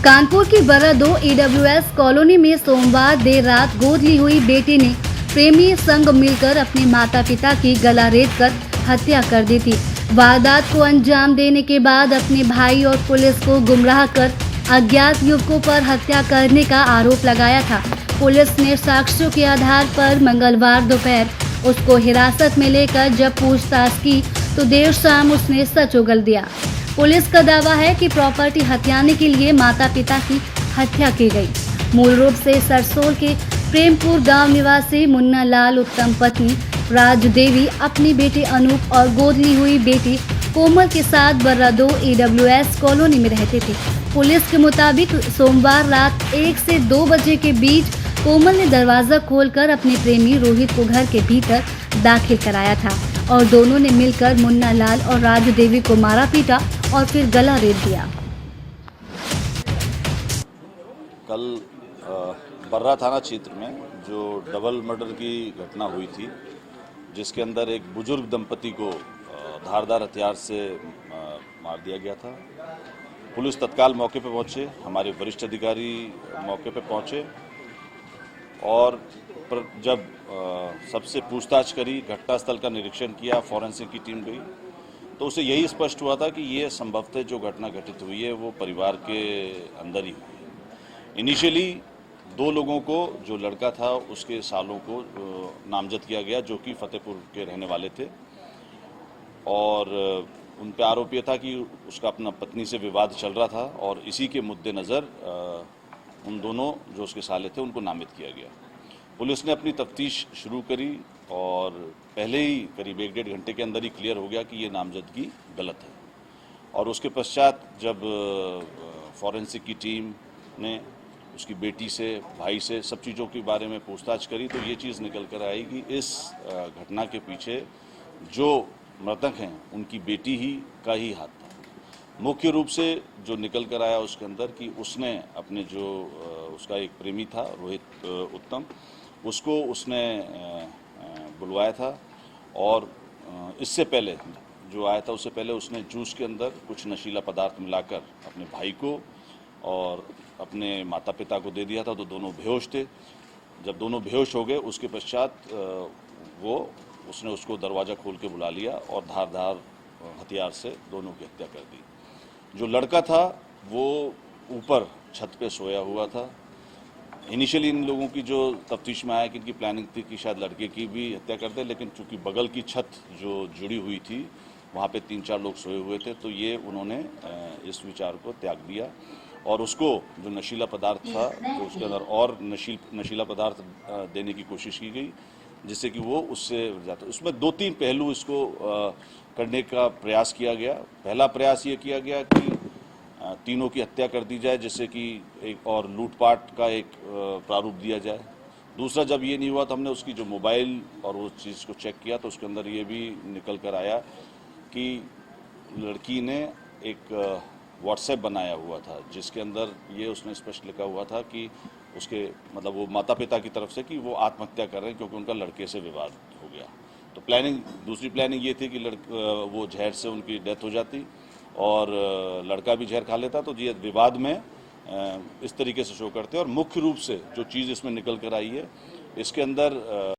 कानपुर की बर्रा 2 EWS colony में सोमवार देर रात गोद ली हुई बेटी ने प्रेमी संग मिलकर अपने माता पिता की गला रेतकर हत्या कर दी थी। वारदात को अंजाम देने के बाद अपने भाई और पुलिस को गुमराह कर अज्ञात युवकों पर हत्या करने का आरोप लगाया था। पुलिस ने साक्ष्यों के आधार पर मंगलवार दोपहर उसको हिरासत में लेकर जब पूछताछ की तो देर शाम उसने सच उगल दिया। पुलिस का दावा है कि प्रॉपर्टी हथियाने के लिए माता पिता की हत्या की गई। मूल रूप से सरसोल के प्रेमपुर गांव निवासी मुन्ना लाल उत्तम पत्नी राज देवी अपनी बेटे अनूप और गोद ली हुई बेटी कोमल के साथ बर्रा 2 ईडब्ल्यूएस कॉलोनी में रहते थे। पुलिस के मुताबिक सोमवार रात 1 से 2 बजे के बीच कोमल ने दरवाजा खोलकर अपने प्रेमी रोहित को घर के भीतर दाखिल कराया था और दोनों ने मिलकर मुन्ना लाल और राज देवी को मारा पीटा और फिर गला रेत दिया। कल बर्रा थाना क्षेत्र में जो डबल मर्डर की घटना हुई थी, जिसके अंदर एक बुजुर्ग दंपति को धारदार हथियार से मार दिया गया था। पुलिस तत्काल मौके पर पहुंचे, हमारे वरिष्ठ अधिकारी मौके पर पहुंचे और जब सबसे पूछताछ करी, घटनास्थल का निरीक्षण किया, फॉरेंसिक की टीम गई, तो उसे यही स्पष्ट हुआ था कि ये संभवतः जो घटना घटित हुई है वो परिवार के अंदर ही हुई है। इनिशियली 2 लोगों को, जो लड़का था उसके सालों को नामजद किया गया, जो कि फतेहपुर के रहने वाले थे और उन पर आरोप यह था कि उसका अपना पत्नी से विवाद चल रहा था और इसी के मद्देनज़र उन दोनों जो उसके साले थे उनको नामित किया गया। पुलिस ने अपनी तफ्तीश शुरू करी और पहले ही करीब 1-1.5 घंटे के अंदर ही क्लियर हो गया कि ये नामजदगी गलत है। और उसके पश्चात जब फॉरेंसिक की टीम ने उसकी बेटी से, भाई से सब चीज़ों के बारे में पूछताछ करी तो ये चीज़ निकल कर आई कि इस घटना के पीछे जो मृतक हैं उनकी बेटी ही का ही हाथ था। मुख्य रूप से जो निकल कर आया उसके अंदर कि उसने अपने जो उसका एक प्रेमी था रोहित उत्तम, उसको उसने बुलवाया था और इससे पहले जो आया था उससे पहले उसने जूस के अंदर कुछ नशीला पदार्थ मिलाकर अपने भाई को और अपने माता पिता को दे दिया था, तो दोनों बेहोश थे। जब दोनों बेहोश हो गए उसके पश्चात उसने उसको दरवाज़ा खोल के बुला लिया और धारदार हथियार से दोनों की हत्या कर दी। जो लड़का था वो ऊपर छत पे सोया हुआ था। इनिशियली इन लोगों की जो तफ्तीश में आया कि इनकी प्लानिंग थी कि शायद लड़के की भी हत्या कर दे, लेकिन चूंकि बगल की छत जो जुड़ी हुई थी वहाँ पे 3-4 लोग सोए हुए थे, तो ये उन्होंने इस विचार को त्याग दिया और उसको जो नशीला पदार्थ था तो उसके अंदर और नशीला पदार्थ देने की कोशिश की गई, जिससे कि वो उससे जाता। उसमें 2-3 पहलू इसको करने का प्रयास किया गया। पहला प्रयास ये किया गया कि तीनों की हत्या कर दी जाए, जिससे कि एक और लूटपाट का एक प्रारूप दिया जाए। दूसरा, जब ये नहीं हुआ तो हमने उसकी जो मोबाइल और उस चीज़ को चेक किया तो उसके अंदर ये भी निकल कर आया कि लड़की ने एक व्हाट्सएप बनाया हुआ था, जिसके अंदर ये उसने स्पष्ट लिखा हुआ था कि उसके मतलब वो माता पिता की तरफ से कि वो आत्महत्या कर रहे हैं क्योंकि उनका लड़के से विवाद हो गया। तो दूसरी प्लानिंग ये थी कि वो जहर से उनकी डेथ हो जाती और लड़का भी जहर खा लेता, तो ये विवाद में इस तरीके से शो करते हैं। और मुख्य रूप से जो चीज़ इसमें निकल कर आई है, इसके अंदर